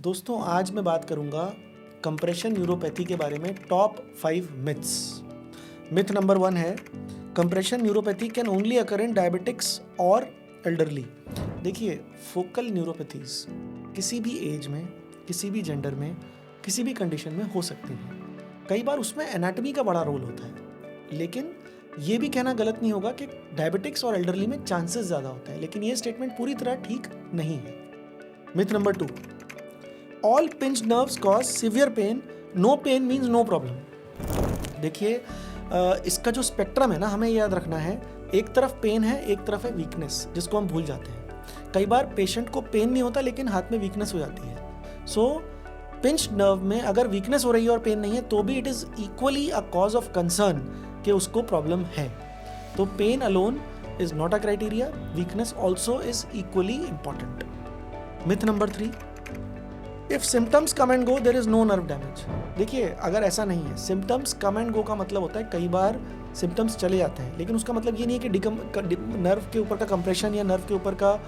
दोस्तों आज मैं बात करूंगा कंप्रेशन न्यूरोपैथी के बारे में टॉप 5 मिथ्स। मिथ नंबर 1 है compression neuropathy can only occur in diabetics और एल्डरली। देखिए, फोकल न्यूरोपैथीज किसी भी एज में, किसी भी जेंडर में, किसी भी कंडीशन में हो सकती हैं। कई बार उसमें एनाटॉमी का बड़ा रोल होता है, लेकिन ये भी कहना गलत नहीं होगा कि डायबिटिक्स और एल्डरली में चांसेस ज़्यादा होते हैं, लेकिन ये स्टेटमेंट पूरी तरह ठीक नहीं है। Myth number 2, all pinch nerves cause severe pain, no pain means no problem. देखिए, इसका जो स्पेक्ट्रम है ना, हमें याद रखना है, एक तरफ पेन है, एक तरफ है वीकनेस, जिसको हम भूल जाते हैं। कई बार पेशेंट को पेन नहीं होता लेकिन हाथ में वीकनेस हो जाती है। सो पिंच नर्व में अगर वीकनेस हो रही है और पेन नहीं है तो भी it is equally a cause of concern कि उसको प्रॉब्लम है। तो pain alone is not a criteria, weakness also is equally important. Myth number 3, if symptoms come and go there is no nerve damage. देखिए, अगर ऐसा नहीं है, symptoms come and गो का मतलब होता है कई बार सिम्टम्स चले जाते हैं, लेकिन उसका मतलब ये नहीं है कि नर्व के ऊपर का कंप्रेशन या नर्व के ऊपर का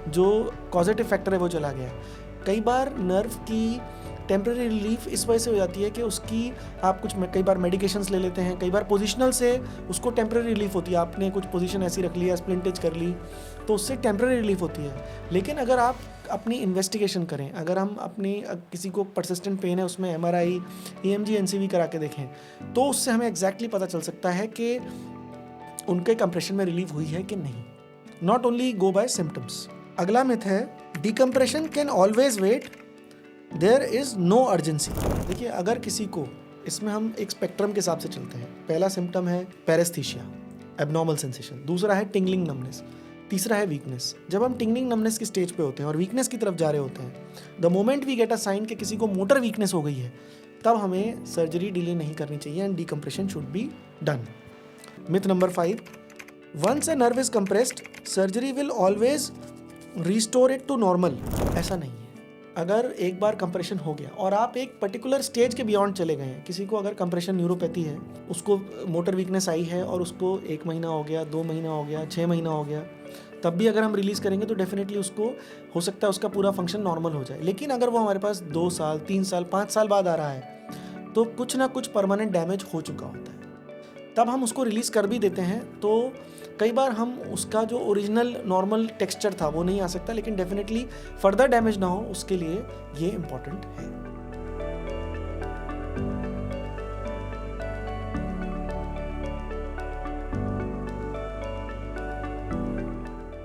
जो कॉजेटिव फैक्टर है वो चला गया है। कई बार नर्व की टेम्प्रेरी रिलीफ इस वजह से हो जाती है कि उसकी आप कई बार मेडिकेशंस ले लेते हैं, कई बार पोजिशनल से उसको टेम्प्रेरी रिलीफ होती है। आपने कुछ पोजीशन ऐसी रख लिया, स्प्लिंटेज कर ली, तो उससे टेम्प्रेरी रिलीफ होती है। लेकिन अगर आप अपनी इन्वेस्टिगेशन करें, अगर हम अपनी किसी को परसिस्टेंट पेन है उसमें MRI, EMG, NCV करा के देखें, तो उससे हमें एग्जैक्टली पता चल सकता है कि उनके कंप्रेशन में रिलीफ हुई है कि नहीं। Not only go by symptoms. अगला मिथ है decompression can always wait, there is no urgency. देखिए, अगर किसी को, इसमें हम एक स्पेक्ट्रम के हिसाब से चलते हैं। पहला सिम्टम है पैरेस्थीसिया, एब्नॉर्मल सेंसेशन। दूसरा है टिंगलिंग नमनेस। तीसरा है वीकनेस। जब हम टिंगलिंग नमनेस की स्टेज पे होते हैं और वीकनेस की तरफ जा रहे होते हैं, the moment we get a sign कि किसी को मोटर वीकनेस हो गई है, तब हमें सर्जरी डिले नहीं करनी चाहिए and decompression should be done. Myth number 5, once a nerve is compressed surgery will always restore it to normal. ऐसा नहीं है। अगर एक बार कंप्रेशन हो गया और आप एक पर्टिकुलर स्टेज के बियॉन्ड चले गए हैं, किसी को अगर कंप्रेशन न्यूरोपैथी है, उसको मोटर वीकनेस आई है और उसको 1 महीना हो गया, 2 महीना हो गया, 6 महीना हो गया, तब भी अगर हम रिलीज़ करेंगे तो डेफिनेटली उसको हो सकता है उसका पूरा फंक्शन नॉर्मल हो जाए। लेकिन अगर वो हमारे पास 2 साल, 3 साल, 5 साल बाद आ रहा है, तो कुछ ना कुछ परमानेंट डैमेज हो चुका होता है। तब हम उसको रिलीज़ कर भी देते हैं, तो कई बार हम उसका जो ओरिजिनल नॉर्मल टेक्सचर था वो नहीं आ सकता, लेकिन डेफिनेटली फर्दर डैमेज ना हो उसके लिए ये इम्पॉर्टेंट है।